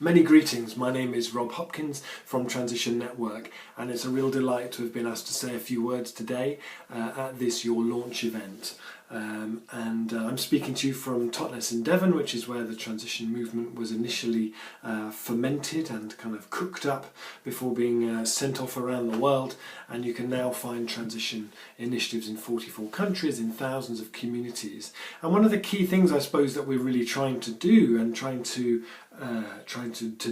Many greetings, my name is Rob Hopkins from Transition Network, and it's a real delight to have been asked to say a few words today at this Your Launch event. I'm speaking to you from Totnes in Devon, which is where the transition movement was initially fermented and kind of cooked up before being sent off around the world. And you can now find transition initiatives in 44 countries, in thousands of communities. And one of the key things, I suppose, that we're really trying to do and trying to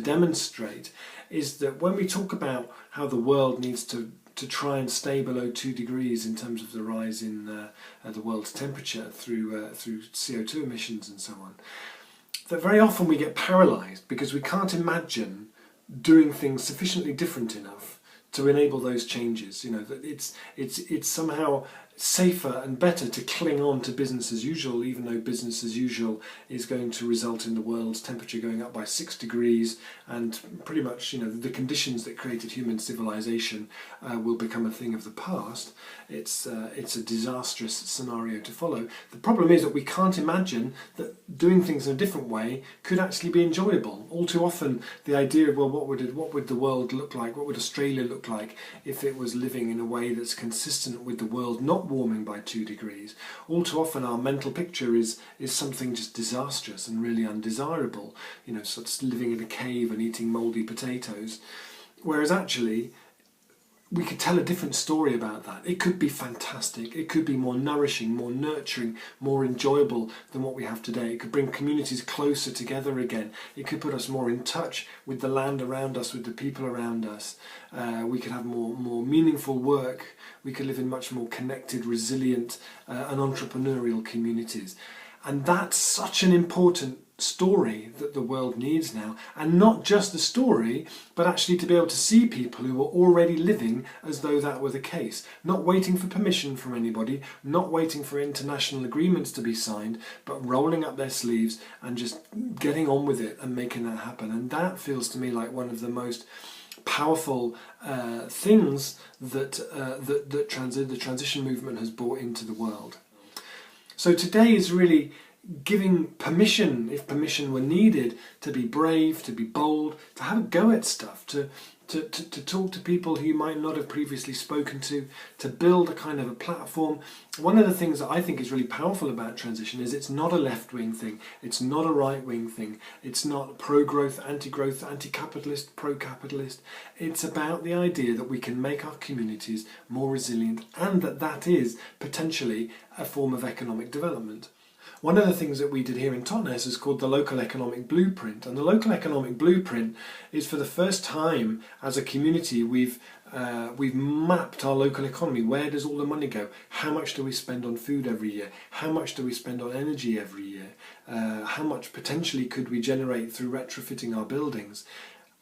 demonstrate is that when we talk about how the world needs to try and stay below 2 degrees in terms of the rise in the world's temperature through CO2 emissions and so on, that very often we get paralysed because we can't imagine doing things sufficiently different enough to enable those changes. You know, that it's somehow safer and better to cling on to business as usual, even though business as usual is going to result in the world's temperature going up by 6 degrees, and pretty much, you know, the conditions that created human civilization will become a thing of the past. It's a disastrous scenario to follow. The problem is that we can't imagine that doing things in a different way could actually be enjoyable. All too often the idea of, well, what would the world look like, what would Australia look like if it was living in a way that's consistent with the world not warming by 2 degrees. All too often our mental picture is something just disastrous and really undesirable, you know, sort of living in a cave and eating mouldy potatoes, whereas actually we could tell a different story about that. It could be fantastic, it could be more nourishing, more nurturing, more enjoyable than what we have today. It could bring communities closer together again. It could put us more in touch with the land around us, with the people around us. We could have more meaningful work. We could live in much more connected, resilient and entrepreneurial communities. And that's such an important story that the world needs now, and not just the story, but actually to be able to see people who are already living as though that were the case, not waiting for permission from anybody, not waiting for international agreements to be signed, but rolling up their sleeves and just getting on with it and making that happen. And that feels to me like one of the most powerful things that the transition movement has brought into the world. So today is really giving permission, if permission were needed, to be brave, to be bold, to have a go at stuff, to talk to people who you might not have previously spoken to build a kind of a platform. One of the things that I think is really powerful about transition is it's not a left-wing thing, it's not a right-wing thing, it's not pro-growth, anti-capitalist, pro-capitalist. It's about the idea that we can make our communities more resilient, and that is potentially a form of economic development. One of the things that we did here in Totnes is called the Local Economic Blueprint, and the Local Economic Blueprint is, for the first time as a community, we've mapped our local economy. Where does all the money go? How much do we spend on food every year? How much do we spend on energy every year? How much potentially could we generate through retrofitting our buildings?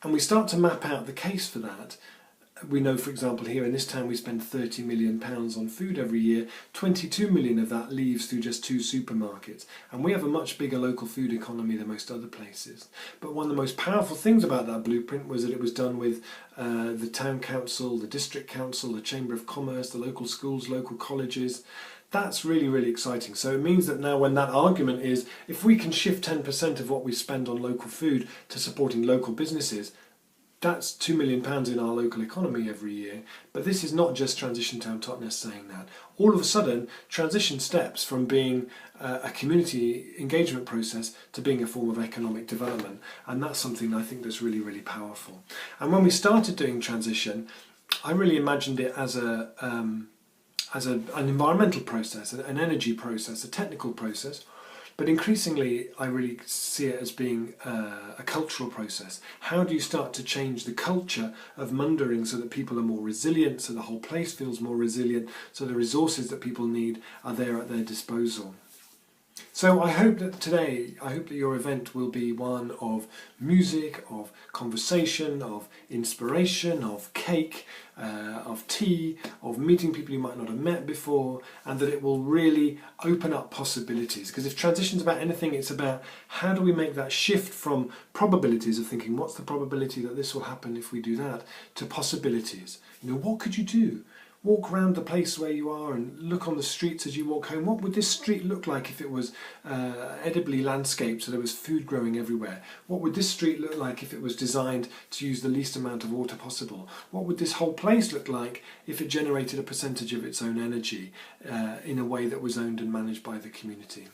And we start to map out the case for that. We know, for example, here in this town we spend £30 million on food every year. 22 million of that leaves through just 2 supermarkets. And we have a much bigger local food economy than most other places. But one of the most powerful things about that blueprint was that it was done with the town council, the district council, the chamber of commerce, the local schools, local colleges. That's really, really exciting. So it means that now when that argument is, if we can shift 10% of what we spend on local food to supporting local businesses, that's £2 million in our local economy every year. But this is not just Transition Town Totnes saying that. All of a sudden, transition steps from being a community engagement process to being a form of economic development. And that's something I think that's really, really powerful. And when we started doing transition, I really imagined it as an environmental process, an energy process, a technical process. But increasingly, I really see it as being a cultural process. How do you start to change the culture of Mundaring so that people are more resilient, so the whole place feels more resilient, so the resources that people need are there at their disposal? So I hope that your event will be one of music, of conversation, of inspiration, of cake, of tea, of meeting people you might not have met before, and that it will really open up possibilities. Because if transition's about anything, it's about how do we make that shift from probabilities of thinking, what's the probability that this will happen if we do that, to possibilities. You know, what could you do? walk around the place where you are and look on the streets as you walk home. What would this street look like if it was edibly landscaped, so there was food growing everywhere? What would this street look like if it was designed to use the least amount of water possible? What would this whole place look like if it generated a percentage of its own energy in a way that was owned and managed by the community?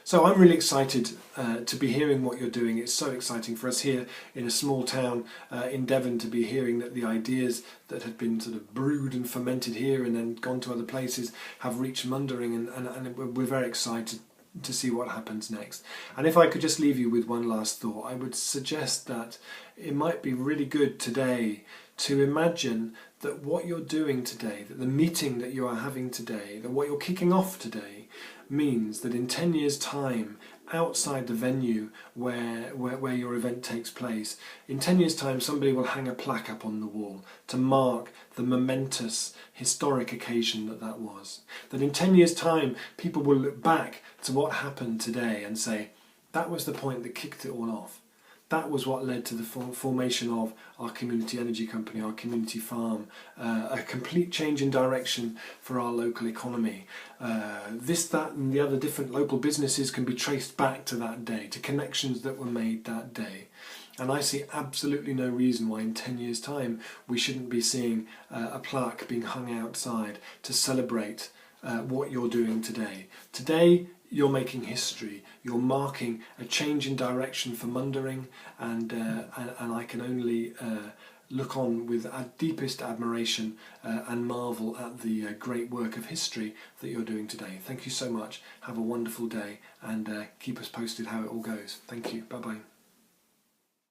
So I'm really excited to be hearing what you're doing. It's so exciting for us here in a small town in Devon to be hearing that the ideas that had been sort of brewed and fermented here and then gone to other places have reached Mundaring, and we're very excited to see what happens next. And if I could just leave you with one last thought, I would suggest that it might be really good today to imagine that what you're doing today, that the meeting that you are having today, that what you're kicking off today means that in 10 years' time, outside the venue where your event takes place, in 10 years' time somebody will hang a plaque up on the wall to mark the momentous historic occasion that was. That in 10 years' time people will look back to what happened today and say, that was the point that kicked it all off. That was what led to the formation of our community energy company, our community farm, a complete change in direction for our local economy. This, that and the other different local businesses can be traced back to that day, to connections that were made that day. And I see absolutely no reason why in 10 years' time we shouldn't be seeing a plaque being hung outside to celebrate what you're doing today. Today, you're making history. You're marking a change in direction for Mundaring, and I can only look on with deepest admiration and marvel at the great work of history that you're doing today. Thank you so much. Have a wonderful day, and keep us posted how it all goes. Thank you. Bye bye.